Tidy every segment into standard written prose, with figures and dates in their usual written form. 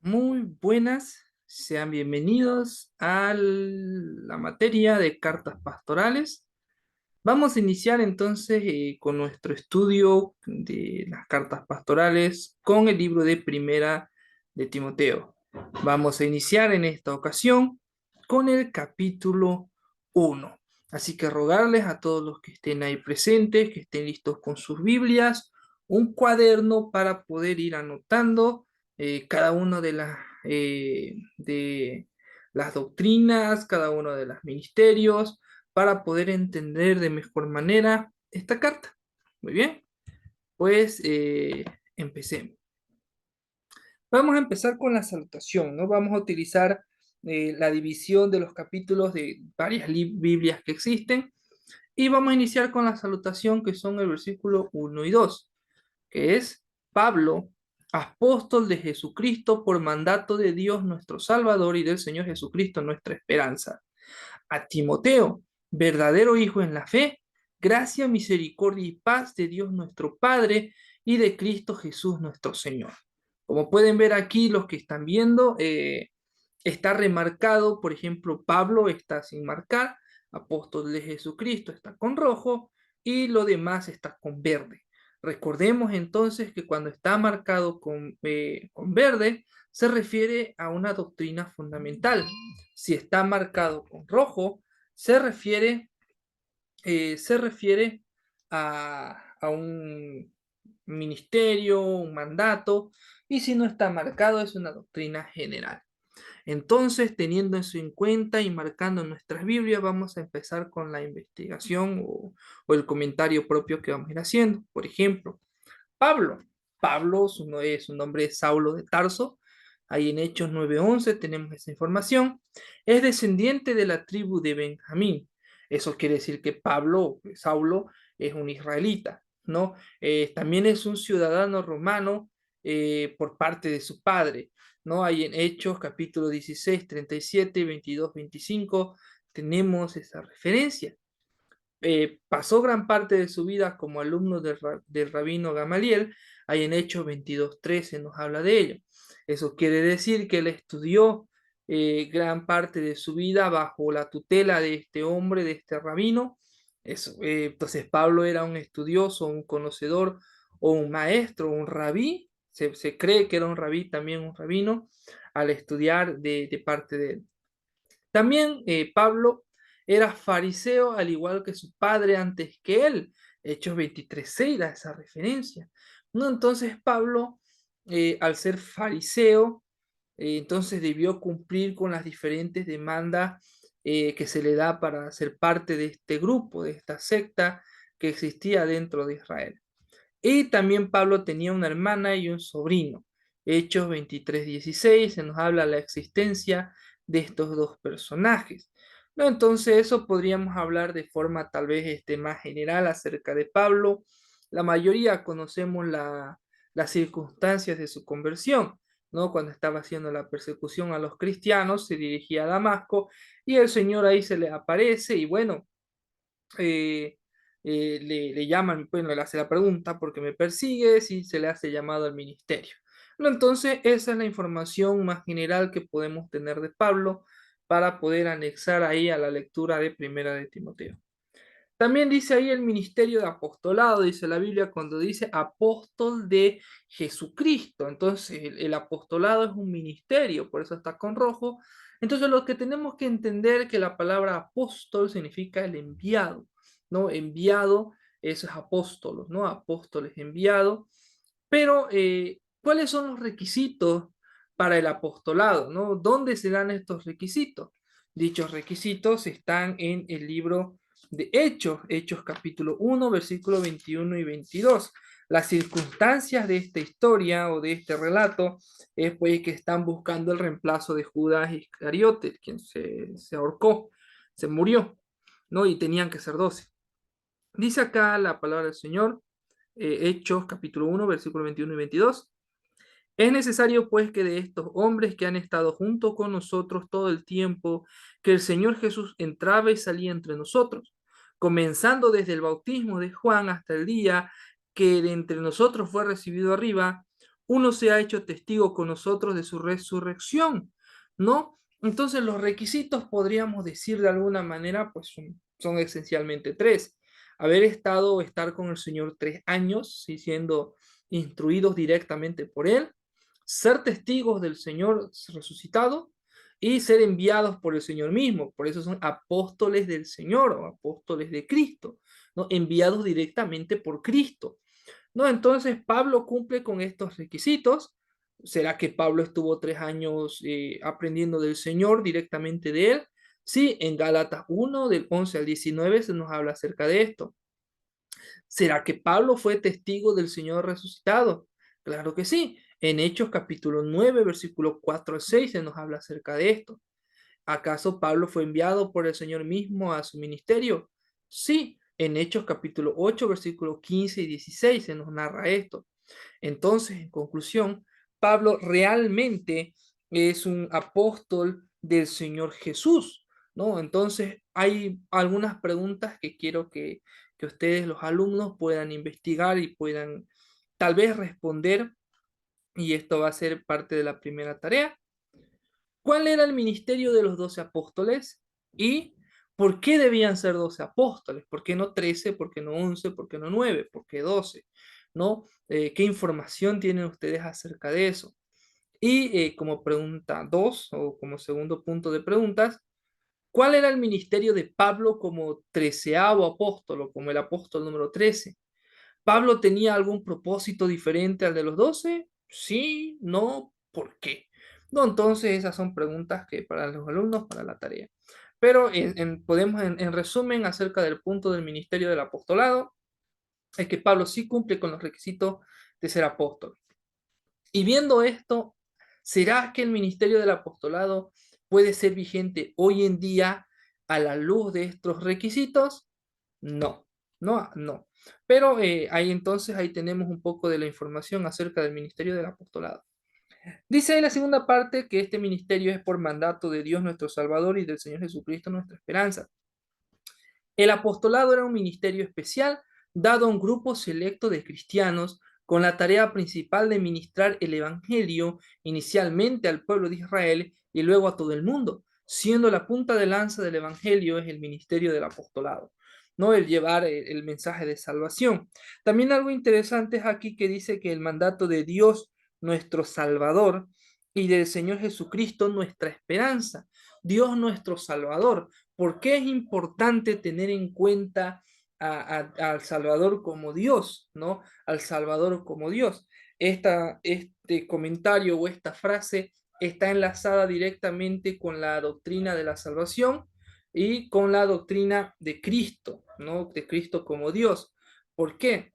Muy buenas, sean bienvenidos a la materia de cartas pastorales. Vamos a iniciar entonces con nuestro estudio de las cartas pastorales con el libro de Primera de Timoteo. Vamos a iniciar en esta ocasión con el capítulo 1. Así que rogarles a todos los que estén ahí presentes, que estén listos con sus Biblias, un cuaderno para poder ir anotando cada una de las doctrinas, cada uno de los ministerios, para poder entender de mejor manera esta carta. Muy bien, pues empecemos. Vamos a empezar con la salutación, ¿no? Vamos a utilizar la división de los capítulos de varias Biblias que existen y vamos a iniciar con la salutación que son el versículo 1 y 2, que es Pablo, apóstol de Jesucristo por mandato de Dios nuestro Salvador y del Señor Jesucristo nuestra esperanza. A Timoteo, verdadero hijo en la fe, gracia, misericordia y paz de Dios nuestro Padre y de Cristo Jesús nuestro Señor. Como pueden ver aquí, los que están viendo, está remarcado, por ejemplo, Pablo está sin marcar, apóstol de Jesucristo está con rojo y lo demás está con verde. Recordemos entonces que cuando está marcado con verde, se refiere a una doctrina fundamental. Si está marcado con rojo, se refiere, a un ministerio, un mandato, y si no está marcado es una doctrina general. Entonces, teniendo eso en cuenta y marcando en nuestras Biblias, vamos a empezar con la investigación o el comentario propio que vamos a ir haciendo. Por ejemplo, Pablo. Pablo, su nombre es Saulo de Tarso. Ahí en Hechos 9:11 tenemos esa información. Es descendiente de la tribu de Benjamín. Eso quiere decir que Pablo, Saulo, es un israelita, ¿no? También es un ciudadano romano por parte de su padre, ¿no? Ahí en Hechos capítulo 16, 37, 22, 25 tenemos esa referencia. Pasó gran parte de su vida como alumno del rabino Gamaliel. Ahí en Hechos 22:13 nos habla de ello. Eso quiere decir que él estudió gran parte de su vida bajo la tutela de este hombre, de este rabino. Entonces Pablo era un estudioso, un conocedor o un maestro, un rabí. Se cree que era un rabí, también un rabino, al estudiar de parte de él. También Pablo era fariseo al igual que su padre antes que él. Hechos 23:6 da esa referencia, ¿no? Entonces Pablo, al ser fariseo, entonces debió cumplir con las diferentes demandas que se le da para ser parte de este grupo, de esta secta que existía dentro de Israel. Y también Pablo tenía una hermana y un sobrino. Hechos 23:16 se nos habla la existencia de estos dos personajes. ¿No? Entonces eso podríamos hablar de forma tal vez más general acerca de Pablo. La mayoría conocemos las circunstancias de su conversión, ¿no? Cuando estaba haciendo la persecución a los cristianos, se dirigía a Damasco y el Señor ahí se le aparece y bueno, eh, le llaman, bueno, le hace la pregunta porque me persigues y se le hace llamado al ministerio. No, entonces, esa es la información más general que podemos tener de Pablo para poder anexar ahí a la lectura de Primera de Timoteo. También dice ahí el ministerio de apostolado, dice la Biblia cuando dice apóstol de Jesucristo. Entonces, el apostolado es un ministerio, por eso está con rojo. Entonces, lo que tenemos que entender es que la palabra apóstol significa el enviado, ¿no? Enviado, eso es apóstolos, ¿no? Apóstoles enviados. Pero, ¿cuáles son los requisitos para el apostolado, ¿no? ¿Dónde se dan estos requisitos? Dichos requisitos están en el libro de Hechos, Hechos capítulo 1, versículos 21 y 22. Las circunstancias de esta historia o de este relato es pues que están buscando el reemplazo de Judas Iscariote, quien se ahorcó, se murió, ¿no? Y tenían que ser 12. Dice acá la palabra del Señor, Hechos capítulo 1, versículos 21 y 22. Es necesario pues que de estos hombres que han estado junto con nosotros todo el tiempo que el Señor Jesús entraba y salía entre nosotros, comenzando desde el bautismo de Juan hasta el día que de entre nosotros fue recibido arriba, uno se ha hecho testigo con nosotros de su resurrección, ¿no? Entonces los requisitos, podríamos decir de alguna manera, pues son esencialmente tres. Haber estado o estar con el Señor 3 años, ¿sí? Siendo instruidos directamente por Él, ser testigos del Señor resucitado y ser enviados por el Señor mismo. Por eso son apóstoles del Señor o apóstoles de Cristo, ¿no? Enviados directamente por Cristo. ¿No? Entonces Pablo cumple con estos requisitos. ¿Será que Pablo estuvo 3 años aprendiendo del Señor directamente de él? Sí, en Gálatas 1, del 11 al 19 se nos habla acerca de esto. ¿Será que Pablo fue testigo del Señor resucitado? Claro que sí. En Hechos capítulo 9, versículo 4 al 6 se nos habla acerca de esto. ¿Acaso Pablo fue enviado por el Señor mismo a su ministerio? Sí, en Hechos capítulo 8, versículos 15 y 16 se nos narra esto. Entonces, en conclusión, Pablo realmente es un apóstol del Señor Jesús, ¿no? Entonces, hay algunas preguntas que quiero que ustedes, los alumnos, puedan investigar y puedan tal vez responder, y esto va a ser parte de la primera tarea. ¿Cuál era el ministerio de los 12 apóstoles? ¿Y por qué debían ser 12 apóstoles? ¿Por qué no 13? ¿Por qué no 11? ¿Por qué no 9? ¿Por qué 12? ¿No? ¿Qué información tienen ustedes acerca de eso? Y como pregunta 2 o como segundo punto de preguntas, ¿cuál era el ministerio de Pablo como 13º apóstol o como el apóstol número 13? ¿Pablo tenía algún propósito diferente al de los 12? Sí, no, ¿por qué? No, entonces esas son preguntas que para los alumnos, para la tarea. Pero podemos, en resumen, acerca del punto del ministerio del apostolado, es que Pablo sí cumple con los requisitos de ser apóstol. Y viendo esto, ¿será que el ministerio del apostolado puede ser vigente hoy en día a la luz de estos requisitos? No, no, no. Pero ahí tenemos un poco de la información acerca del ministerio del apostolado. Dice ahí la segunda parte que este ministerio es por mandato de Dios nuestro Salvador y del Señor Jesucristo nuestra esperanza. El apostolado era un ministerio especial dado a un grupo selecto de cristianos con la tarea principal de ministrar el Evangelio inicialmente al pueblo de Israel y luego a todo el mundo, siendo la punta de lanza del Evangelio es el ministerio del apostolado, ¿no? El llevar el mensaje de salvación. También algo interesante es aquí que dice que el mandato de Dios, nuestro Salvador, y del Señor Jesucristo, nuestra esperanza. Dios nuestro Salvador. ¿Por qué es importante tener en cuenta al Salvador como Dios, ¿no? Al Salvador como Dios. Este comentario o esta frase está enlazada directamente con la doctrina de la salvación y con la doctrina de Cristo, ¿no? De Cristo como Dios. ¿Por qué?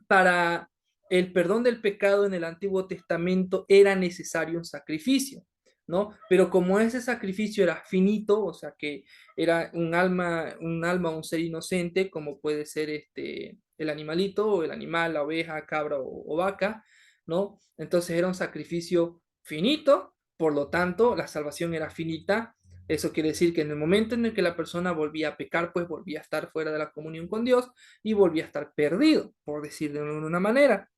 Para el perdón del pecado en el Antiguo Testamento era necesario un sacrificio, ¿no? Pero como ese sacrificio era finito, o sea que era un ser inocente, como puede ser el animalito, o el animal, la oveja, cabra o vaca, ¿no? Entonces era un sacrificio finito, por lo tanto la salvación era finita. Eso quiere decir que en el momento en el que la persona volvía a pecar, pues volvía a estar fuera de la comunión con Dios y volvía a estar perdido, por decir de una manera.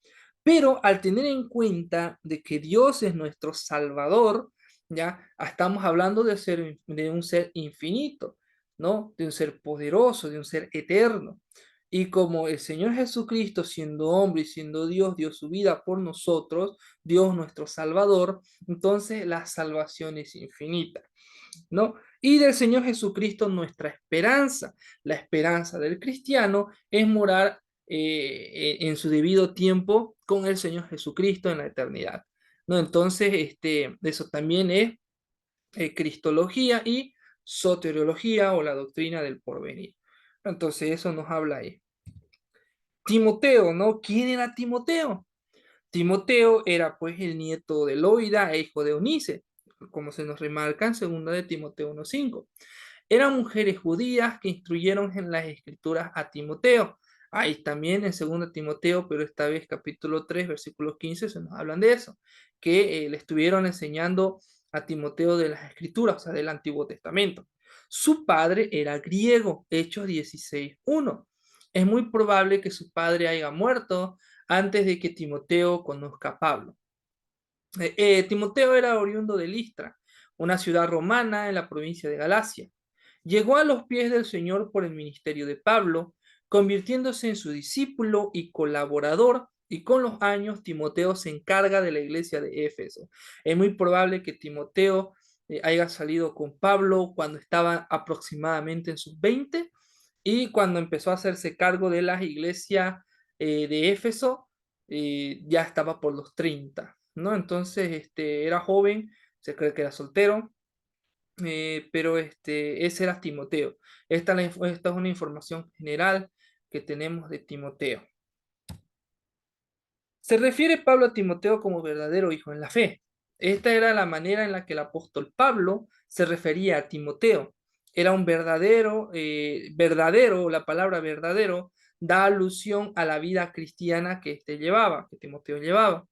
Pero al tener en cuenta de que Dios es nuestro Salvador, ya estamos hablando de un ser infinito, ¿no? De un ser poderoso, de un ser eterno. Y como el Señor Jesucristo, siendo hombre y siendo Dios, dio su vida por nosotros, Dios nuestro Salvador, entonces la salvación es infinita, ¿no? Y del Señor Jesucristo nuestra esperanza. La esperanza del cristiano es morar en su debido tiempo con el Señor Jesucristo en la eternidad, ¿no? Entonces, eso también es cristología y soteriología o la doctrina del porvenir. Entonces, eso nos habla ahí. Timoteo, ¿no? ¿Quién era Timoteo? Timoteo era pues el nieto de Loida e hijo de Eunice, como se nos remarca en 2 de Timoteo 1:5. Eran mujeres judías que instruyeron en las escrituras a Timoteo. Ahí también en 2 Timoteo, pero esta vez capítulo 3, versículos 15, se nos hablan de eso, que le estuvieron enseñando a Timoteo de las escrituras, o sea, del Antiguo Testamento. Su padre era griego, Hechos 16:1. Es muy probable que su padre haya muerto antes de que Timoteo conozca a Pablo. Timoteo era oriundo de Listra, una ciudad romana en la provincia de Galacia. Llegó a los pies del Señor por el ministerio de Pablo, convirtiéndose en su discípulo y colaborador, y con los años Timoteo se encarga de la iglesia de Éfeso. Es muy probable que Timoteo haya salido con Pablo cuando estaba aproximadamente en sus 20 y cuando empezó a hacerse cargo de la iglesia de Éfeso, ya estaba por los 30, ¿no? Entonces, era joven, se cree que era soltero, pero ese era Timoteo. Esta es una información general que tenemos de Timoteo. Se refiere Pablo a Timoteo como verdadero hijo en la fe. Esta era la manera en la que el apóstol Pablo se refería a Timoteo. Era un verdadero, la palabra verdadero da alusión a la vida cristiana que que Timoteo llevaba,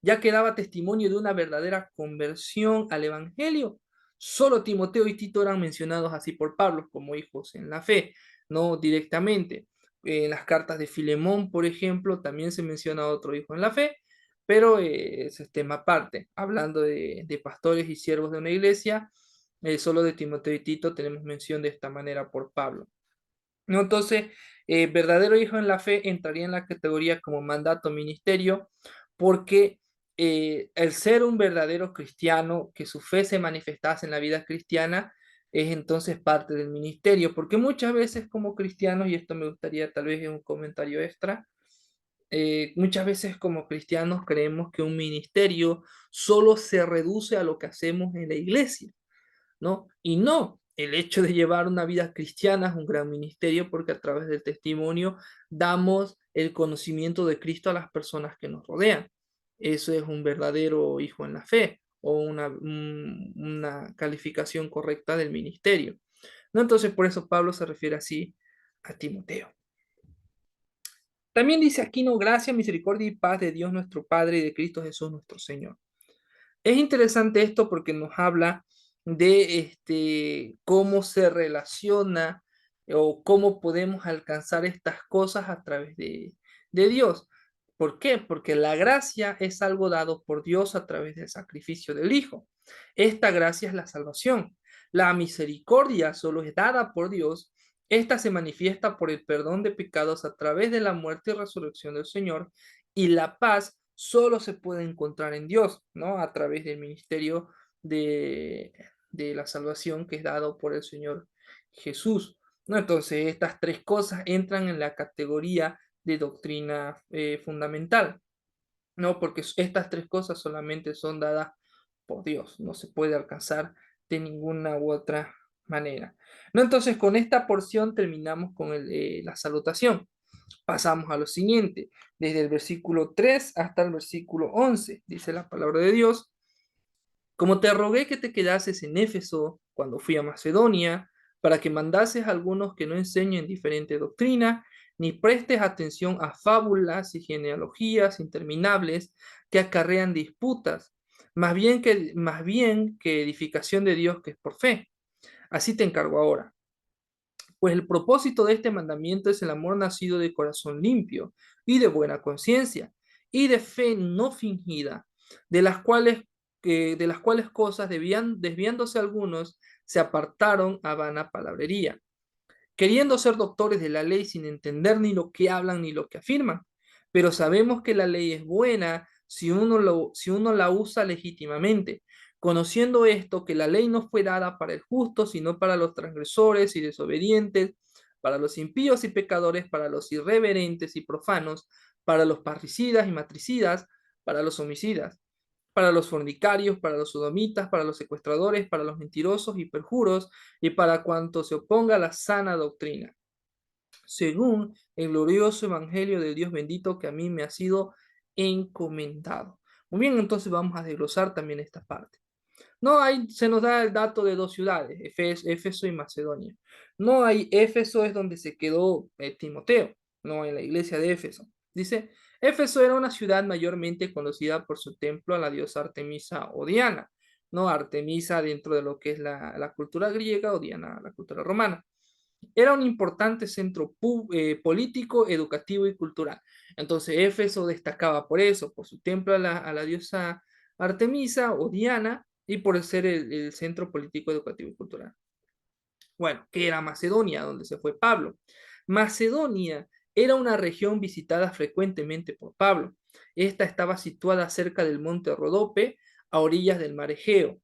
ya que daba testimonio de una verdadera conversión al Evangelio. Solo Timoteo y Tito eran mencionados así por Pablo como hijos en la fe, no directamente. En las cartas de Filemón, por ejemplo, también se menciona otro hijo en la fe, pero ese es tema aparte. Hablando de pastores y siervos de una iglesia, solo de Timoteo y Tito tenemos mención de esta manera por Pablo. ¿No? Entonces, verdadero hijo en la fe entraría en la categoría como mandato ministerio, porque el ser un verdadero cristiano, que su fe se manifestase en la vida cristiana, es entonces parte del ministerio, porque muchas veces como cristianos, y esto me gustaría tal vez en un comentario extra, muchas veces como cristianos creemos que un ministerio solo se reduce a lo que hacemos en la iglesia, ¿no? Y no, el hecho de llevar una vida cristiana es un gran ministerio porque a través del testimonio damos el conocimiento de Cristo a las personas que nos rodean. Eso es un verdadero hijo en la fe o una calificación correcta del ministerio, ¿no? Entonces, por eso Pablo se refiere así a Timoteo. También dice aquí, no, gracia, misericordia y paz de Dios nuestro Padre y de Cristo Jesús nuestro Señor. Es interesante esto porque nos habla de cómo se relaciona o cómo podemos alcanzar estas cosas a través de Dios. ¿Por qué? Porque la gracia es algo dado por Dios a través del sacrificio del Hijo. Esta gracia es la salvación. La misericordia solo es dada por Dios. Esta se manifiesta por el perdón de pecados a través de la muerte y resurrección del Señor. Y la paz solo se puede encontrar en Dios, ¿no? A través del ministerio de, de la salvación que es dado por el Señor Jesús, ¿no? Entonces, estas tres cosas entran en la categoría de doctrina fundamental, ¿no? Porque estas tres cosas solamente son dadas por Dios, no se puede alcanzar de ninguna u otra manera, ¿no? Entonces, con esta porción terminamos con la salutación. Pasamos a lo siguiente, desde el versículo 3 hasta el versículo 11, dice la palabra de Dios: como te rogué que te quedases en Éfeso cuando fui a Macedonia, para que mandases a algunos que no enseñen diferente doctrina, ni prestes atención a fábulas y genealogías interminables que acarrean disputas, más bien que edificación de Dios que es por fe. Así te encargo ahora. Pues el propósito de este mandamiento es el amor nacido de corazón limpio y de buena conciencia y de fe no fingida, de las cuales cosas desviándose algunos, se apartaron a vana palabrería, queriendo ser doctores de la ley sin entender ni lo que hablan ni lo que afirman. Pero sabemos que la ley es buena si uno la usa legítimamente, conociendo esto, que la ley no fue dada para el justo, sino para los transgresores y desobedientes, para los impíos y pecadores, para los irreverentes y profanos, para los parricidas y matricidas, para los homicidas, para los fornicarios, para los sodomitas, para los secuestradores, para los mentirosos y perjuros, y para cuanto se oponga a la sana doctrina, según el glorioso evangelio del Dios bendito que a mí me ha sido encomendado. Muy bien, entonces vamos a desglosar también esta parte. No hay, se nos da el dato de dos ciudades, Éfeso y Macedonia. No hay, Éfeso es donde se quedó Timoteo, no en la iglesia de Éfeso. Dice, Éfeso era una ciudad mayormente conocida por su templo a la diosa Artemisa o Diana, no Artemisa dentro de lo que es la cultura griega o Diana la cultura romana. Era un importante centro político, educativo y cultural. Entonces Éfeso destacaba por eso, por su templo a la diosa Artemisa o Diana y por ser el centro político, educativo y cultural. Bueno, que era Macedonia, donde se fue Pablo. Macedonia era una región visitada frecuentemente por Pablo. Esta estaba situada cerca del monte Rodope, a orillas del mar Egeo.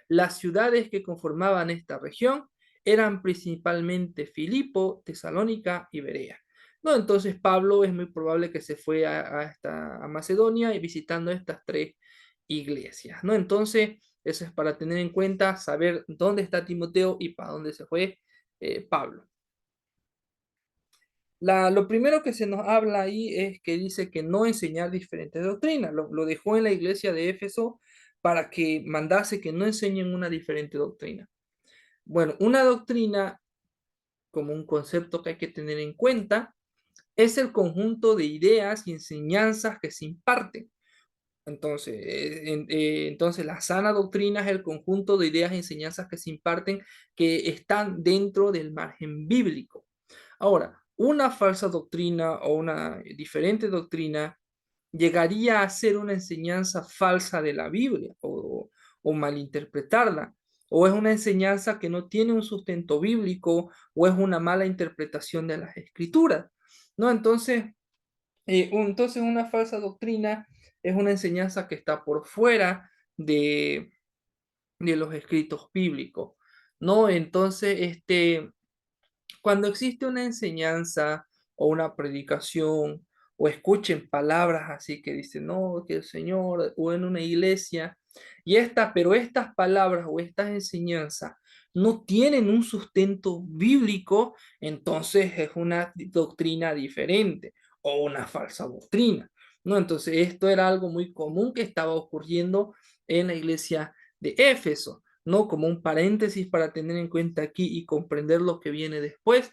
Las ciudades que conformaban esta región eran principalmente Filipo, Tesalónica y Berea. ¿No? Entonces Pablo es muy probable que se fue a Macedonia y visitando estas tres iglesias. ¿No? Entonces, eso es para tener en cuenta, saber dónde está Timoteo y para dónde se fue Pablo. Lo primero que se nos habla ahí es que dice que no enseñar diferentes doctrinas. Lo dejó en la iglesia de Éfeso para que mandase que no enseñen una diferente doctrina. Bueno, una doctrina, como un concepto que hay que tener en cuenta, es el conjunto de ideas y enseñanzas que se imparten. Entonces, entonces, la sana doctrina es el conjunto de ideas y enseñanzas que se imparten que están dentro del margen bíblico. Ahora, una falsa doctrina o una diferente doctrina llegaría a ser una enseñanza falsa de la Biblia o malinterpretarla, o es una enseñanza que no tiene un sustento bíblico o es una mala interpretación de las escrituras, ¿no? Entonces una falsa doctrina es una enseñanza que está por fuera de, de los escritos bíblicos, ¿no? Entonces, cuando existe una enseñanza o una predicación o escuchen palabras así que dicen, no, que el Señor, o en una iglesia, pero estas palabras o estas enseñanzas no tienen un sustento bíblico, entonces es una doctrina diferente o una falsa doctrina, ¿no? Entonces esto era algo muy común que estaba ocurriendo en la iglesia de Éfeso. ¿No? Como un paréntesis para tener en cuenta aquí y comprender lo que viene después.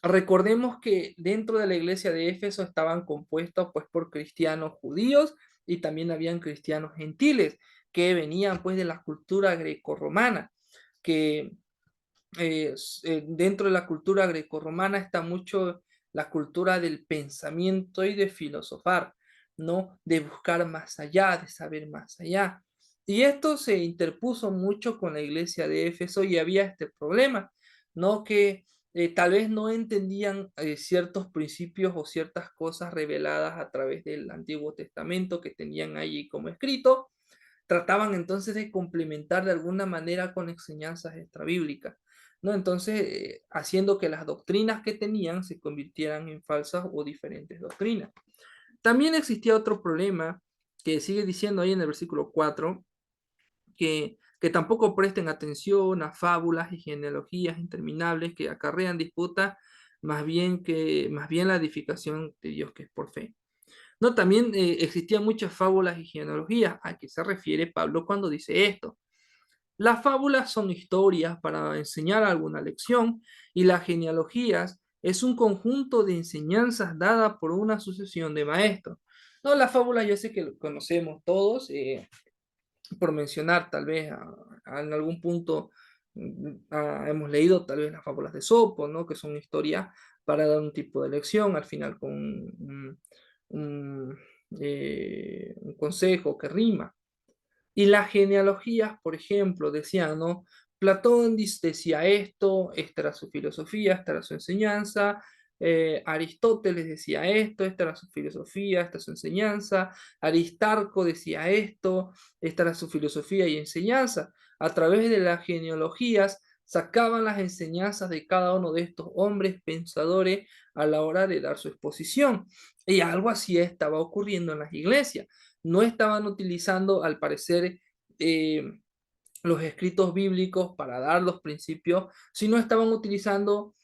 Recordemos que dentro de la iglesia de Éfeso estaban compuestos pues por cristianos judíos y también habían cristianos gentiles que venían pues de la cultura grecorromana, que dentro de la cultura grecorromana está mucho la cultura del pensamiento y de filosofar, ¿no? De buscar más allá, de saber más allá. Y esto se interpuso mucho con la iglesia de Éfeso y había este problema, ¿no? Que tal vez no entendían ciertos principios o ciertas cosas reveladas a través del Antiguo Testamento que tenían allí como escrito, trataban entonces de complementar de alguna manera con enseñanzas extrabíblicas, ¿no? Entonces, haciendo que las doctrinas que tenían se convirtieran en falsas o diferentes doctrinas. También existía otro problema que sigue diciendo ahí en el versículo 4, que tampoco presten atención a fábulas y genealogías interminables que acarrean disputas, más bien la edificación de Dios que es por fe. No, también existían muchas fábulas y genealogías. ¿A qué se refiere Pablo cuando dice esto? Las fábulas son historias para enseñar alguna lección y las genealogías es un conjunto de enseñanzas dadas por una sucesión de maestros. No, las fábulas yo sé que lo conocemos todos, por mencionar tal vez en algún punto hemos leído tal vez las fábulas de Sopo, ¿no? Que son historias para dar un tipo de lección al final con un, un consejo que rima. Y las genealogías, por ejemplo, decían, ¿no? Platón decía esto, esta era su filosofía, esta era su enseñanza. Aristóteles decía esto, esta era su filosofía, esta es su enseñanza. Aristarco decía esto, esta era su filosofía y enseñanza. A través de las genealogías sacaban las enseñanzas de cada uno de estos hombres pensadores a la hora de dar su exposición. Y algo así estaba ocurriendo en las iglesias. No estaban utilizando, al parecer, eh, los escritos bíblicos para dar los principios, sino estaban utilizando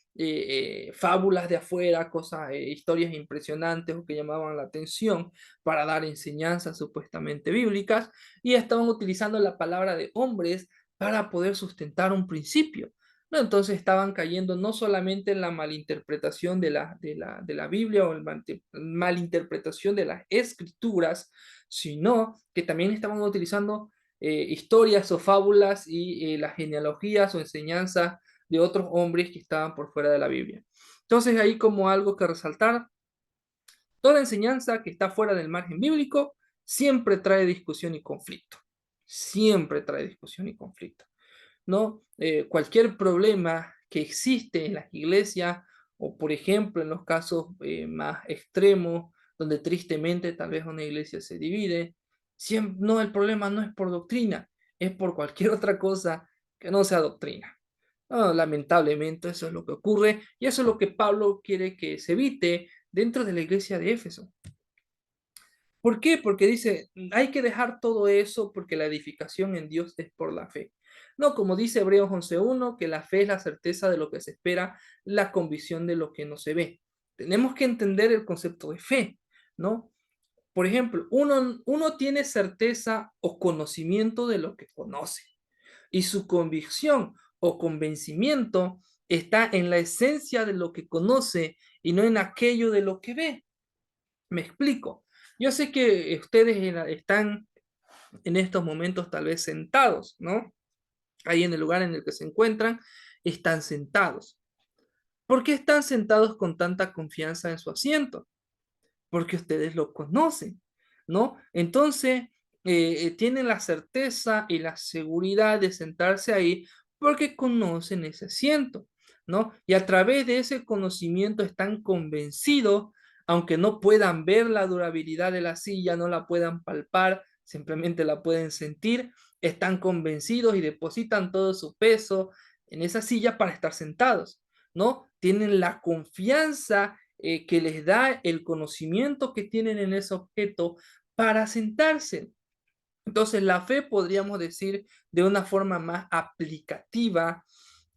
fábulas de afuera, cosas, historias impresionantes o que llamaban la atención para dar enseñanzas supuestamente bíblicas, y estaban utilizando la palabra de hombres para poder sustentar un principio. ¿No? Entonces estaban cayendo no solamente en la malinterpretación de la Biblia o la malinterpretación de las escrituras, sino que también estaban utilizando historias o fábulas y las genealogías o enseñanzas de otros hombres que estaban por fuera de la Biblia. Entonces, ahí como algo que resaltar, toda enseñanza que está fuera del margen bíblico siempre trae discusión y conflicto. Siempre trae discusión y conflicto, ¿no? Cualquier problema que existe en las iglesias, o por ejemplo en los casos más extremos, donde tristemente tal vez una iglesia se divide, siempre, no, el problema no es por doctrina, es por cualquier otra cosa que no sea doctrina. No, lamentablemente eso es lo que ocurre y eso es lo que Pablo quiere que se evite dentro de la iglesia de Éfeso. ¿Por qué? Porque dice, hay que dejar todo eso porque la edificación en Dios es por la fe. No, como dice Hebreos 11.1, que la fe es la certeza de lo que se espera, la convicción de lo que no se ve. Tenemos que entender el concepto de fe, ¿no? Por ejemplo, uno tiene certeza o conocimiento de lo que conoce y su convicción o convencimiento está en la esencia de lo que conoce y no en aquello de lo que ve. Me explico. Yo sé que ustedes están en estos momentos tal vez sentados, ¿no? Ahí en el lugar en el que se encuentran, están sentados. ¿Por qué están sentados con tanta confianza en su asiento? Porque ustedes lo conocen, ¿no? Entonces, tienen la certeza y la seguridad de sentarse ahí porque conocen ese asiento, ¿no? Y a través de ese conocimiento están convencidos, aunque no puedan ver la durabilidad de la silla, no la puedan palpar, simplemente la pueden sentir, están convencidos y depositan todo su peso en esa silla para estar sentados, ¿no? Tienen la confianza que les da el conocimiento que tienen en ese objeto para sentarse. Entonces, la fe, podríamos decir de una forma más aplicativa,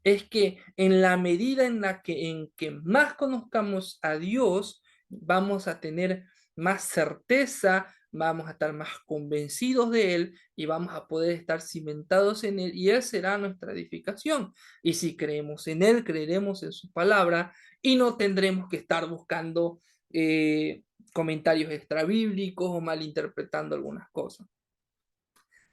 es que en la medida en que más conozcamos a Dios, vamos a tener más certeza, vamos a estar más convencidos de Él y vamos a poder estar cimentados en Él y Él será nuestra edificación. Y si creemos en Él, creeremos en su palabra y no tendremos que estar buscando comentarios extrabíblicos o malinterpretando algunas cosas.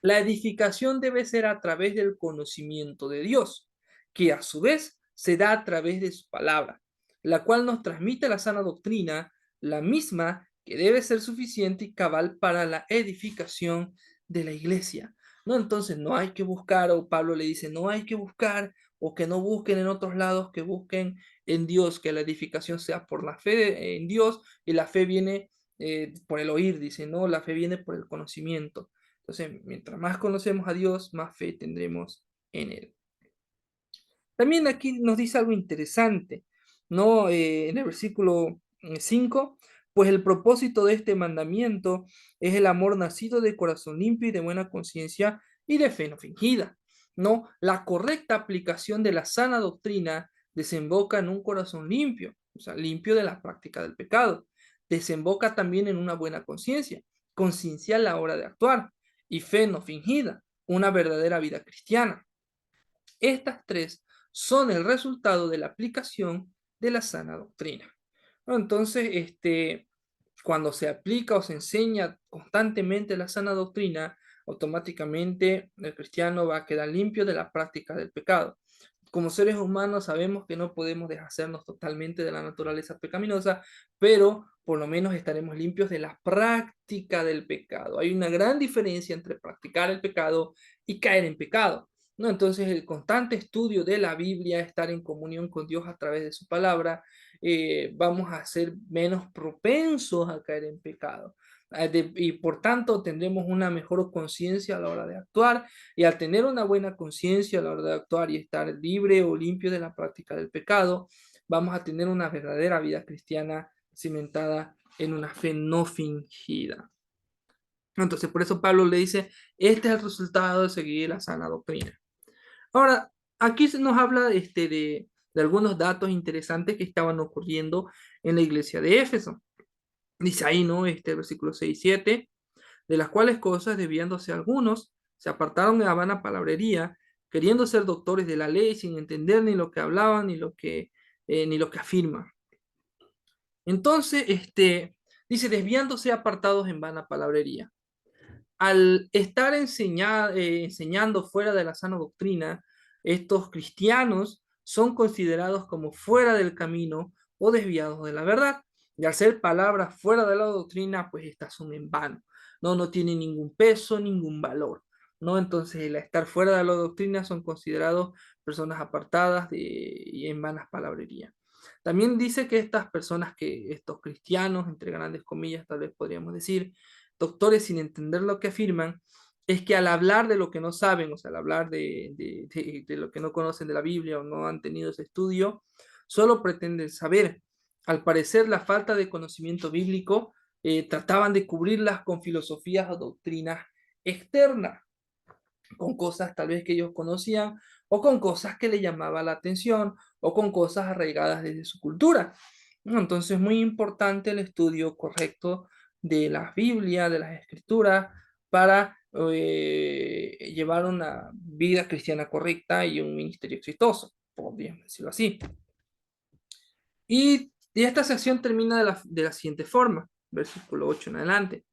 La edificación debe ser a través del conocimiento de Dios, que a su vez se da a través de su palabra, la cual nos transmite la sana doctrina, la misma que debe ser suficiente y cabal para la edificación de la iglesia. ¿No? Entonces no hay que buscar, o Pablo le dice, no hay que buscar, o que no busquen en otros lados, que busquen en Dios, que la edificación sea por la fe en Dios, y la fe viene por el oír, dice, no, la fe viene por el conocimiento. Entonces, mientras más conocemos a Dios, más fe tendremos en Él. También aquí nos dice algo interesante, ¿no? En el versículo 5, pues el propósito de este mandamiento es el amor nacido de corazón limpio y de buena conciencia y de fe no fingida, ¿no? La correcta aplicación de la sana doctrina desemboca en un corazón limpio, o sea, limpio de la práctica del pecado. Desemboca también en una buena conciencia, conciencia a la hora de actuar, y fe no fingida, una verdadera vida cristiana. Estas tres son el resultado de la aplicación de la sana doctrina. ¿No? Entonces, cuando se aplica o se enseña constantemente la sana doctrina, automáticamente el cristiano va a quedar limpio de la práctica del pecado. Como seres humanos sabemos que no podemos deshacernos totalmente de la naturaleza pecaminosa, pero por lo menos estaremos limpios de la práctica del pecado. Hay una gran diferencia entre practicar el pecado y caer en pecado, ¿no? Entonces el constante estudio de la Biblia, estar en comunión con Dios a través de su palabra, vamos a ser menos propensos a caer en pecado. Y por tanto tendremos una mejor conciencia a la hora de actuar, y al tener una buena conciencia a la hora de actuar y estar libre o limpio de la práctica del pecado, vamos a tener una verdadera vida cristiana cimentada en una fe no fingida. Entonces, por eso Pablo le dice, este es el resultado de seguir la sana doctrina. Ahora, aquí se nos habla de algunos datos interesantes que estaban ocurriendo en la iglesia de Éfeso. Dice ahí, ¿no? Versículo 6 y 7, de las cuales cosas, desviándose algunos, se apartaron de la vana palabrería, queriendo ser doctores de la ley, sin entender ni lo que hablaban, ni lo que afirman. Entonces, dice, desviándose apartados en vana palabrería. Al estar enseñando fuera de la sana doctrina, estos cristianos son considerados como fuera del camino o desviados de la verdad. Y al ser palabras fuera de la doctrina, pues estas son en vano. No tienen ningún peso, ningún valor. ¿No? Entonces, el estar fuera de la doctrina son considerados personas apartadas y en vanas palabrerías. También dice que estas personas, que estos cristianos, entre grandes comillas, tal vez podríamos decir, doctores sin entender lo que afirman, es que al hablar de lo que no saben, o sea, al hablar de lo que no conocen de la Biblia o no han tenido ese estudio, solo pretenden saber. Al parecer, la falta de conocimiento bíblico trataban de cubrirlas con filosofías o doctrinas externas, con cosas tal vez que ellos conocían, o con cosas que le llamaba la atención, o con cosas arraigadas desde su cultura. ¿No? Entonces, muy importante el estudio correcto de la Biblia, de las Escrituras, para llevar una vida cristiana correcta y un ministerio exitoso, podríamos decirlo así. Y esta sección termina de la siguiente forma, versículo 8 en adelante.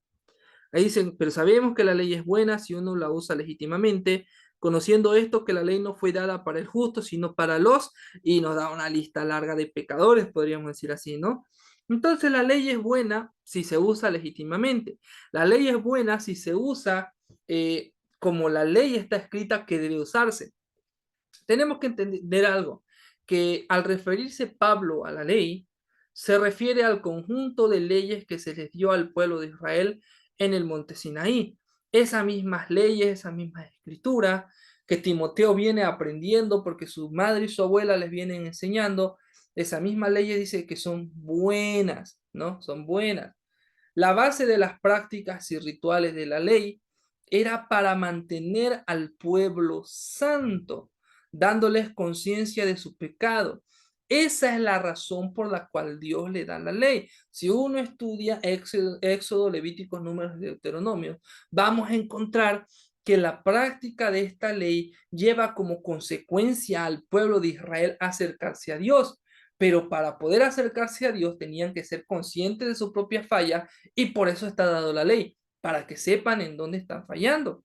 Ahí dicen, pero sabemos que la ley es buena si uno la usa legítimamente, conociendo esto que la ley no fue dada para el justo, sino para los, y nos da una lista larga de pecadores, podríamos decir así, ¿no? Entonces la ley es buena si se usa legítimamente. La ley es buena si se usa como la ley está escrita que debe usarse. Tenemos que entender algo, que al referirse Pablo a la ley, se refiere al conjunto de leyes que se les dio al pueblo de Israel en el monte Sinaí. Esas mismas leyes, esas mismas escrituras que Timoteo viene aprendiendo porque su madre y su abuela les vienen enseñando, esas mismas leyes dice que son buenas, ¿no? Son buenas. La base de las prácticas y rituales de la ley era para mantener al pueblo santo, dándoles conciencia de su pecado. Esa es la razón por la cual Dios le da la ley. Si uno estudia Éxodo, Levíticos, Números y Deuteronomio, vamos a encontrar que la práctica de esta ley lleva como consecuencia al pueblo de Israel a acercarse a Dios. Pero para poder acercarse a Dios tenían que ser conscientes de su propia falla y por eso está dado la ley, para que sepan en dónde están fallando.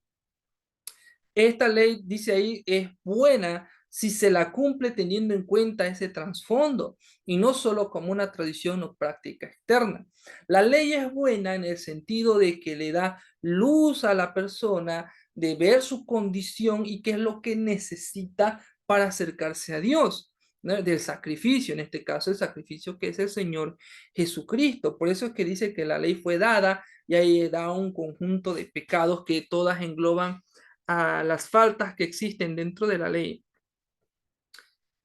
Esta ley, dice ahí, es buena si se la cumple teniendo en cuenta ese trasfondo y no solo como una tradición o práctica externa. La ley es buena en el sentido de que le da luz a la persona de ver su condición y qué es lo que necesita para acercarse a Dios, ¿no? Del sacrificio, en este caso el sacrificio que es el Señor Jesucristo. Por eso es que dice que la ley fue dada y ahí da un conjunto de pecados que todas engloban a las faltas que existen dentro de la ley.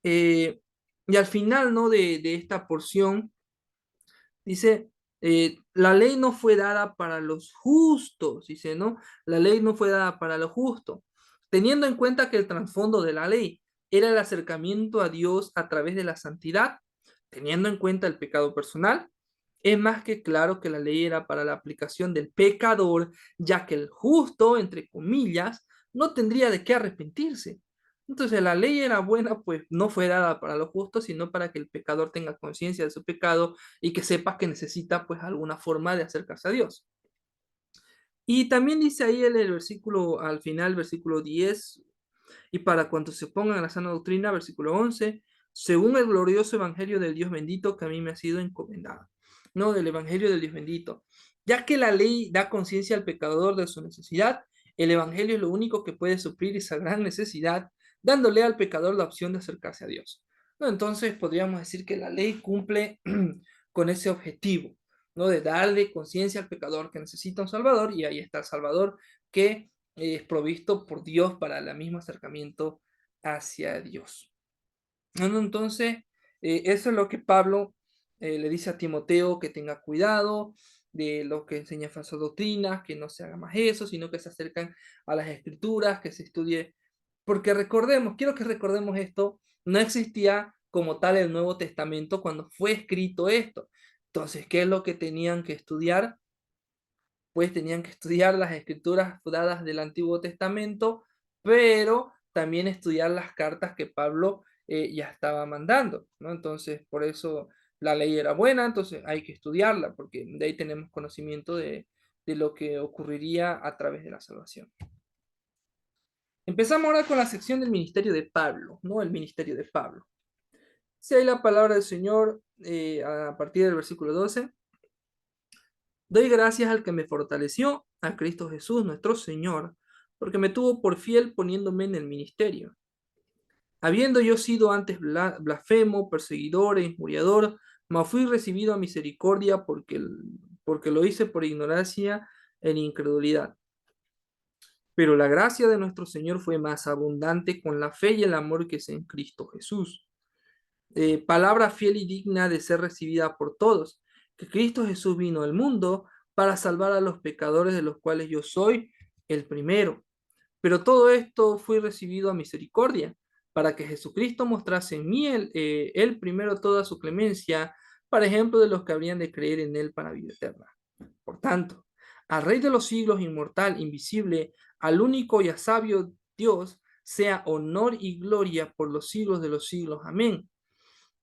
Eh, y al final, ¿no? de esta porción, dice, la ley no fue dada para los justos, dice, ¿no? La ley no fue dada para los justos, teniendo en cuenta que el trasfondo de la ley era el acercamiento a Dios a través de la santidad, teniendo en cuenta el pecado personal. Es más que claro que la ley era para la aplicación del pecador, ya que el justo, entre comillas, no tendría de qué arrepentirse. Entonces la ley era buena, pues no fue dada para los justos, sino para que el pecador tenga conciencia de su pecado y que sepa que necesita pues alguna forma de acercarse a Dios. Y también dice ahí el versículo, al final, versículo 10, y para cuantos se pongan a la sana doctrina, versículo 11, según el glorioso evangelio del Dios bendito que a mí me ha sido encomendado. No, del evangelio del Dios bendito. Ya que la ley da conciencia al pecador de su necesidad, el evangelio es lo único que puede suplir esa gran necesidad, dándole al pecador la opción de acercarse a Dios. ¿No? Entonces podríamos decir que la ley cumple con ese objetivo, ¿no? De darle conciencia al pecador que necesita un Salvador, y ahí está el Salvador que es provisto por Dios para el mismo acercamiento hacia Dios. Bueno, entonces, eso es lo que Pablo le dice a Timoteo, que tenga cuidado de lo que enseña falsas doctrinas, que no se haga más eso, sino que se acercan a las escrituras, que se estudie, porque recordemos, quiero que recordemos esto, no existía como tal el Nuevo Testamento cuando fue escrito esto. Entonces, ¿qué es lo que tenían que estudiar? Pues tenían que estudiar las escrituras dadas del Antiguo Testamento, pero también estudiar las cartas que Pablo ya estaba mandando, ¿no? Entonces, por eso la ley era buena, entonces hay que estudiarla, porque de ahí tenemos conocimiento de lo que ocurriría a través de la salvación. Empezamos ahora con la sección del ministerio de Pablo, ¿no? El ministerio de Pablo. Si hay la palabra del Señor a partir del versículo 12. Doy gracias al que me fortaleció, a Cristo Jesús, nuestro Señor, porque me tuvo por fiel poniéndome en el ministerio. Habiendo yo sido antes blasfemo, perseguidor e injuriador, mas fui recibido a misericordia porque lo hice por ignorancia en incredulidad. Pero la gracia de nuestro Señor fue más abundante con la fe y el amor que es en Cristo Jesús. Palabra fiel y digna de ser recibida por todos, que Cristo Jesús vino al mundo para salvar a los pecadores de los cuales yo soy el primero. Pero todo esto fue recibido a misericordia, para que Jesucristo mostrase en mí él primero toda su clemencia, para ejemplo de los que habrían de creer en él para vida eterna. Por tanto, al Rey de los siglos, inmortal, invisible, al único y a sabio Dios, sea honor y gloria por los siglos de los siglos. Amén.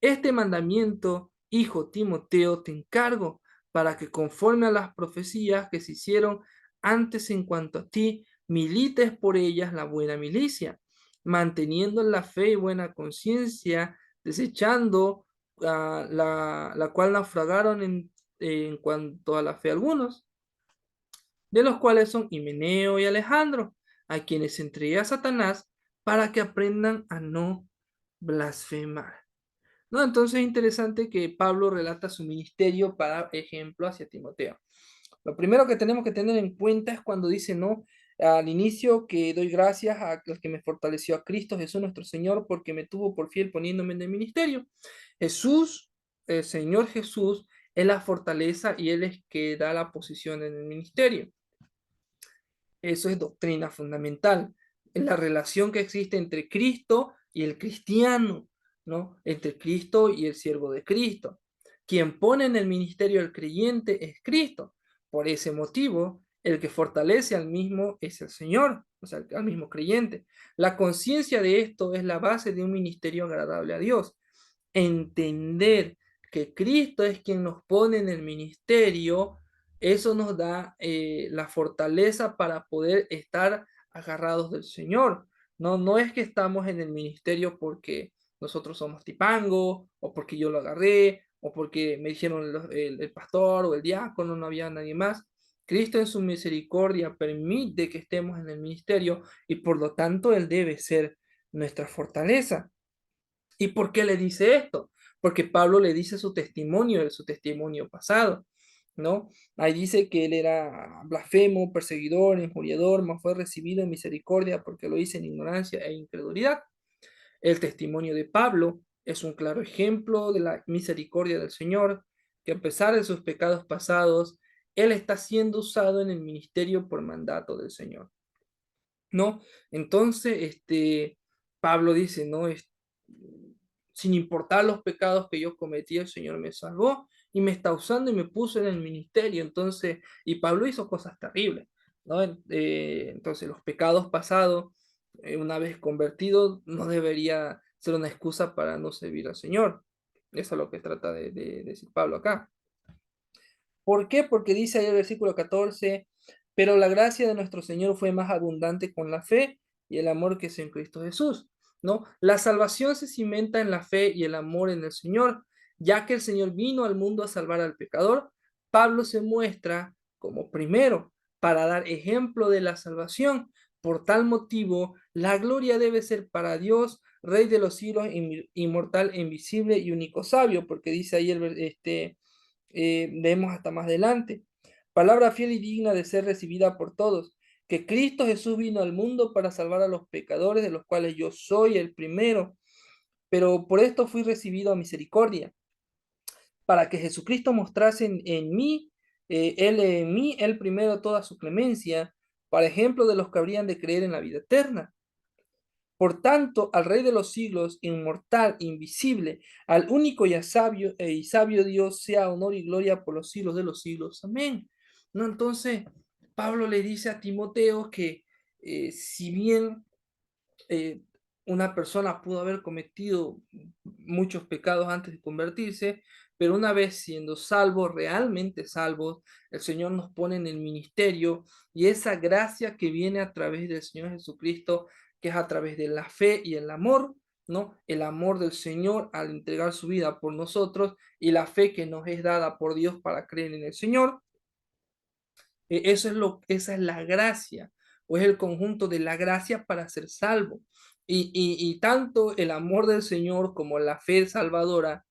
Este mandamiento, hijo Timoteo, te encargo para que conforme a las profecías que se hicieron antes en cuanto a ti, milites por ellas la buena milicia, manteniendo la fe y buena conciencia, desechando la cual naufragaron en cuanto a la fe algunos, de los cuales son Himeneo y Alejandro, a quienes entregué a Satanás para que aprendan a no blasfemar. ¿No? Entonces es interesante que Pablo relata su ministerio para ejemplo hacia Timoteo. Lo primero que tenemos que tener en cuenta es cuando dice, ¿no? Al inicio que doy gracias al que me fortaleció a Cristo Jesús nuestro Señor porque me tuvo por fiel poniéndome en el ministerio. Jesús, el Señor Jesús, es la fortaleza y Él es que da la posición en el ministerio. Eso es doctrina fundamental. Es la relación que existe entre Cristo y el cristiano, ¿no? Entre Cristo y el siervo de Cristo. Quien pone en el ministerio al creyente es Cristo. Por ese motivo, el que fortalece al mismo es el Señor, o sea, al mismo creyente. La conciencia de esto es la base de un ministerio agradable a Dios. Entender que Cristo es quien nos pone en el ministerio, eso nos da la fortaleza para poder estar agarrados del Señor. No, no es que estamos en el ministerio porque nosotros somos tipango, o porque yo lo agarré, o porque me dijeron el pastor o el diácono, no había nadie más. Cristo en su misericordia permite que estemos en el ministerio y por lo tanto Él debe ser nuestra fortaleza. ¿Y por qué le dice esto? Porque Pablo le dice su testimonio pasado, ¿no? Ahí dice que él era blasfemo, perseguidor, injuriador, mas fue recibido en misericordia porque lo hizo en ignorancia e incredulidad. El testimonio de Pablo es un claro ejemplo de la misericordia del Señor, que a pesar de sus pecados pasados, él está siendo usado en el ministerio por mandato del Señor, ¿no? Entonces, Pablo dice, ¿no? Sin importar los pecados que yo cometí, el Señor me salvó y me está usando y me puso en el ministerio. Entonces, y Pablo hizo cosas terribles, ¿no? Entonces, los pecados pasados, una vez convertido, no debería ser una excusa para no servir al Señor. Eso es lo que trata de decir Pablo acá. ¿Por qué? Porque dice ahí el versículo 14, pero la gracia de nuestro Señor fue más abundante con la fe y el amor que es en Cristo Jesús, ¿no? La salvación se cimenta en la fe y el amor en el Señor, ya que el Señor vino al mundo a salvar al pecador. Pablo se muestra como primero para dar ejemplo de la salvación. Por tal motivo, la gloria debe ser para Dios, Rey de los siglos, inmortal, invisible y único sabio, porque dice ahí vemos hasta más adelante. Palabra fiel y digna de ser recibida por todos, que Cristo Jesús vino al mundo para salvar a los pecadores, de los cuales yo soy el primero, pero por esto fui recibido a misericordia, para que Jesucristo mostrase él en mí, él primero toda su clemencia, para ejemplo de los que habrían de creer en la vida eterna. Por tanto, al Rey de los siglos, inmortal, invisible, al único y sabio Dios, sea honor y gloria por los siglos de los siglos. Amén. ¿No? Entonces, Pablo le dice a Timoteo que si bien eh, una persona pudo haber cometido muchos pecados antes de convertirse, pero una vez siendo salvos, realmente salvos, el Señor nos pone en el ministerio y esa gracia que viene a través del Señor Jesucristo, que es a través de la fe y el amor, ¿no? El amor del Señor al entregar su vida por nosotros y la fe que nos es dada por Dios para creer en el Señor. Esa es la gracia, o es el conjunto de la gracia para ser salvo. Y tanto el amor del Señor como la fe salvadora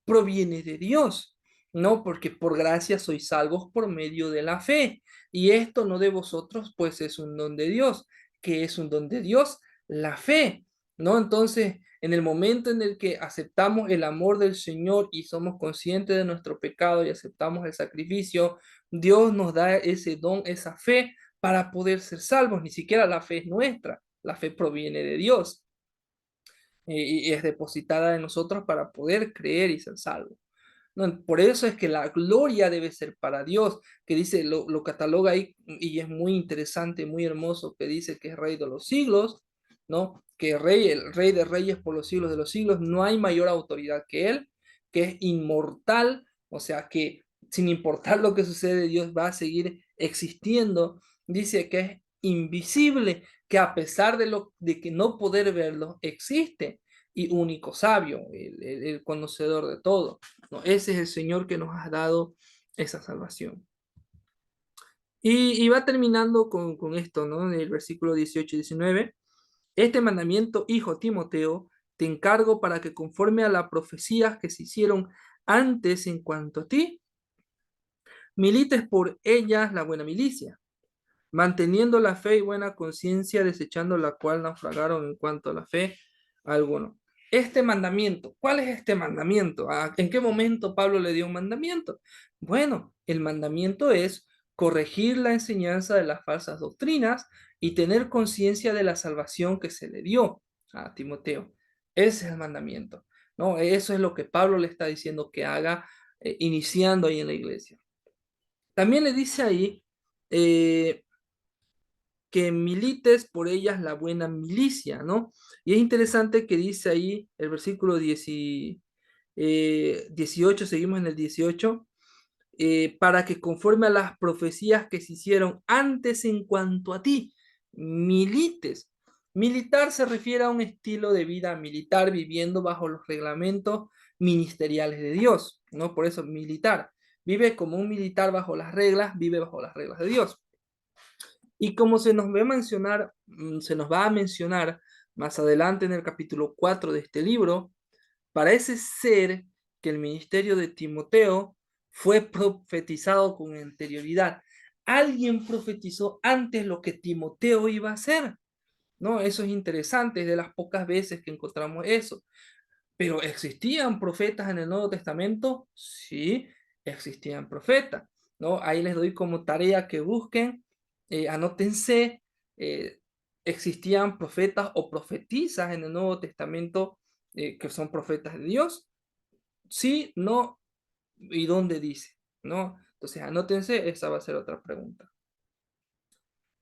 proviene de Dios, ¿no? Porque por gracia sois salvos por medio de la fe. Y esto no de vosotros, pues es un don de Dios. ¿Que es un don de Dios? La fe, ¿no? Entonces, en el momento en el que aceptamos el amor del Señor y somos conscientes de nuestro pecado y aceptamos el sacrificio, Dios nos da ese don, esa fe para poder ser salvos. Ni siquiera la fe es nuestra, la fe proviene de Dios y es depositada en nosotros para poder creer y ser salvos. No, por eso es que la gloria debe ser para Dios, que dice, lo cataloga ahí y es muy interesante, muy hermoso, que dice que es rey de los siglos, ¿no? Que rey, el rey de reyes por los siglos de los siglos, no hay mayor autoridad que él, que es inmortal, o sea que sin importar lo que sucede, Dios va a seguir existiendo. Dice que es invisible, que a pesar de que no poder verlo, existe y único sabio, el conocedor de todo. ¿No? Ese es el Señor que nos ha dado esa salvación. Y va terminando con esto, ¿no? En el versículo 18 y 19. Este mandamiento, hijo Timoteo, te encargo para que conforme a las profecías que se hicieron antes en cuanto a ti, milites por ellas la buena milicia, manteniendo la fe y buena conciencia, desechando la cual naufragaron en cuanto a la fe alguno. Este mandamiento, ¿cuál es este mandamiento? ¿En qué momento Pablo le dio un mandamiento? Bueno, el mandamiento es corregir la enseñanza de las falsas doctrinas y tener conciencia de la salvación que se le dio a Timoteo. Ese es el mandamiento, ¿no? Eso es lo que Pablo le está diciendo que haga, iniciando ahí en la iglesia. También le dice ahí, eh, que milites por ellas la buena milicia, ¿no? Y es interesante que dice ahí el versículo 18, seguimos en el 18, para que conforme a las profecías que se hicieron antes en cuanto a ti, milites. Militar se refiere a un estilo de vida militar viviendo bajo los reglamentos ministeriales de Dios, ¿no? Por eso militar. Vive como un militar bajo las reglas, vive bajo las reglas de Dios. Y como se nos va a mencionar más adelante en el capítulo 4 de este libro, parece ser que el ministerio de Timoteo fue profetizado con anterioridad. Alguien profetizó antes lo que Timoteo iba a hacer, ¿no? Eso es interesante, es de las pocas veces que encontramos eso. Pero ¿existían profetas en el Nuevo Testamento? Sí, existían profetas, ¿no? Ahí les doy como tarea que busquen, anótense, eh, existían profetas o profetizas en el Nuevo Testamento que son profetas de Dios. Sí, no, y dónde dice, ¿no? Entonces anótense, esa va a ser otra pregunta.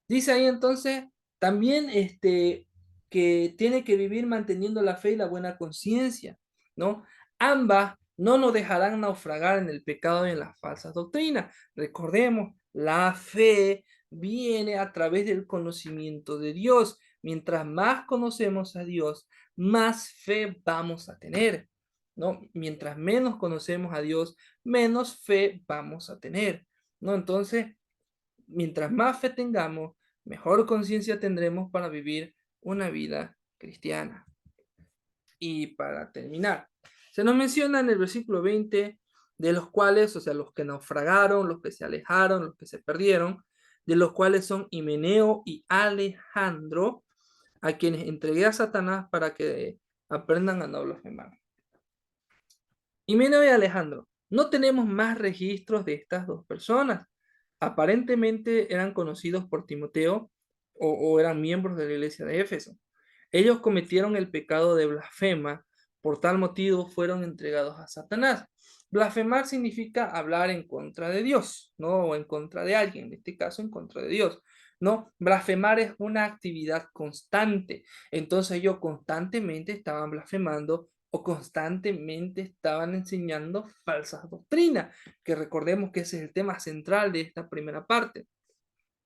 Dice ahí entonces también que tiene que vivir manteniendo la fe y la buena conciencia, ¿no? Ambas no nos dejarán naufragar en el pecado y en las falsas doctrinas. Recordemos, la fe viene a través del conocimiento de Dios. Mientras más conocemos a Dios, más fe vamos a tener, ¿no? Mientras menos conocemos a Dios, menos fe vamos a tener, ¿no? Entonces, mientras más fe tengamos, mejor conciencia tendremos para vivir una vida cristiana. Y para terminar, se nos menciona en el versículo 20 de los cuales, o sea, los que naufragaron, los que se alejaron, los que se perdieron, de los cuales son Himeneo y Alejandro, a quienes entregué a Satanás para que aprendan a no blasfemar. Himeneo y Alejandro, no tenemos más registros de estas dos personas. Aparentemente eran conocidos por Timoteo o eran miembros de la iglesia de Éfeso. Ellos cometieron el pecado de blasfema, por tal motivo fueron entregados a Satanás. Blasfemar significa hablar en contra de Dios, ¿no? O en contra de alguien, en este caso en contra de Dios, ¿no? Blasfemar es una actividad constante. Entonces ellos constantemente estaban blasfemando o constantemente estaban enseñando falsas doctrinas, que recordemos que ese es el tema central de esta primera parte,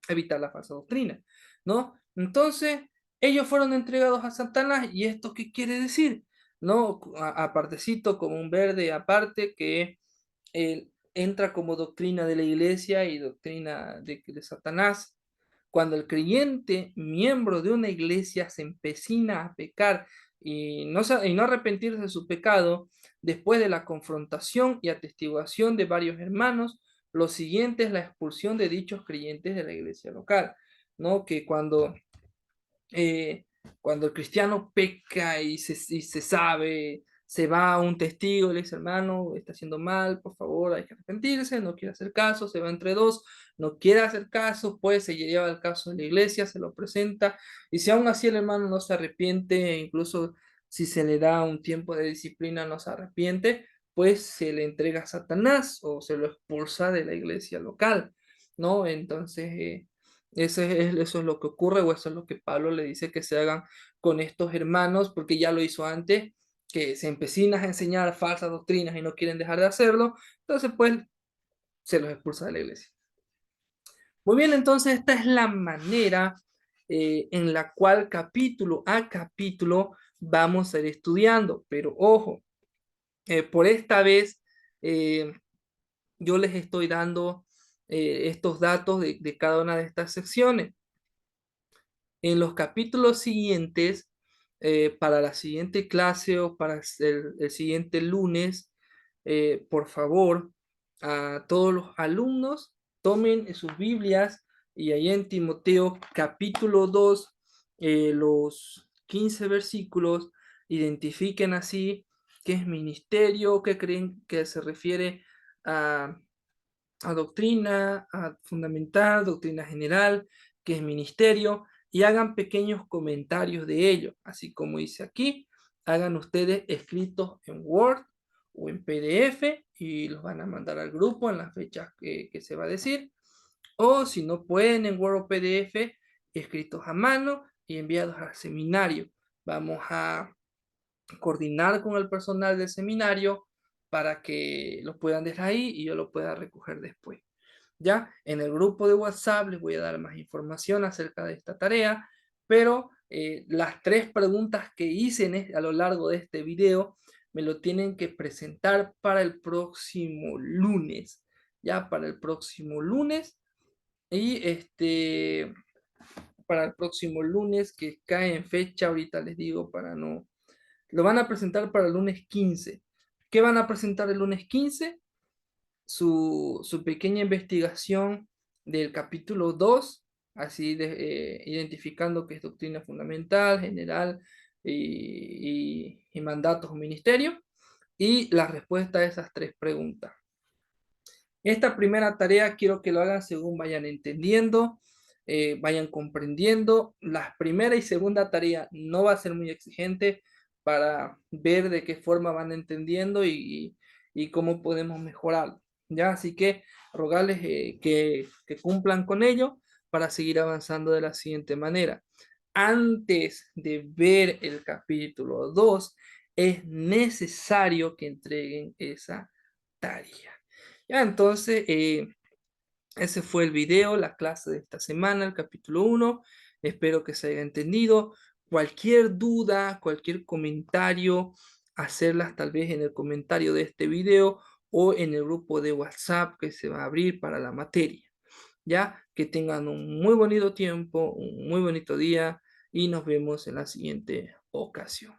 evitar la falsa doctrina, ¿no? Entonces, Ellos fueron entregados a Satanás, ¿y esto qué quiere decir? ¿No? Apartecito, como un verde aparte, que entra como doctrina de la iglesia y doctrina de Satanás. Cuando el creyente, miembro de una iglesia, se empecina a pecar y no arrepentirse de su pecado, después de la confrontación y atestiguación de varios hermanos, lo siguiente es la expulsión de dichos creyentes de la iglesia local, ¿no? Que eh, cuando el cristiano peca y se sabe, se va a un testigo y le dice, hermano, está haciendo mal, por favor, hay que arrepentirse, no quiere hacer caso, se va entre dos, no quiere hacer caso, pues se lleva el caso de la iglesia, se lo presenta, y si aún así el hermano no se arrepiente, e incluso si se le da un tiempo de disciplina, no se arrepiente, pues se le entrega a Satanás o se lo expulsa de la iglesia local, ¿no? Entonces, eso es lo que ocurre, o eso es lo que Pablo le dice que se hagan con estos hermanos, porque ya lo hizo antes, que se empecinan a enseñar falsas doctrinas y no quieren dejar de hacerlo, entonces pues se los expulsa de la iglesia. Muy bien, entonces esta es la manera en la cual capítulo a capítulo vamos a ir estudiando, pero ojo, por esta vez eh, yo les estoy dando estos datos de cada una de estas secciones. En los capítulos siguientes, para la siguiente clase o para el siguiente lunes, por favor, a todos los alumnos, tomen sus Biblias y ahí en Timoteo capítulo 2, los 15 versículos, identifiquen así qué es ministerio, qué creen que se refiere a doctrina, a fundamental, doctrina general, que es ministerio, y hagan pequeños comentarios de ello, así como dice aquí, hagan ustedes escritos en Word o en PDF y los van a mandar al grupo en las fechas que se va a decir, o si no pueden en Word o PDF, escritos a mano y enviados al seminario. Vamos a coordinar con el personal del seminario para que los puedan dejar ahí y yo lo pueda recoger después. Ya en el grupo de WhatsApp les voy a dar más información acerca de esta tarea, pero las tres preguntas que hice a lo largo de este video me lo tienen que presentar para el próximo lunes, ya para el próximo lunes y para el próximo lunes que cae en fecha, ahorita les digo para no, lo van a presentar para el lunes 15. ¿Qué van a presentar el lunes 15? Su pequeña investigación del capítulo 2, así identificando qué es doctrina fundamental, general y mandatos o ministerio, y la respuesta a esas tres preguntas. Esta primera tarea quiero que lo hagan según vayan entendiendo, vayan comprendiendo. La primera y segunda tarea no va a ser muy exigente para ver de qué forma van entendiendo y cómo podemos mejorar. ¿Ya? Así que rogarles que cumplan con ello para seguir avanzando de la siguiente manera. Antes de ver el capítulo 2, es necesario que entreguen esa tarea. Ya, entonces, ese fue el video, la clase de esta semana, el capítulo 1. Espero que se haya entendido. Cualquier duda, cualquier comentario, hacerlas tal vez en el comentario de este video o en el grupo de WhatsApp que se va a abrir para la materia. Ya, que tengan un muy bonito tiempo, un muy bonito día y nos vemos en la siguiente ocasión.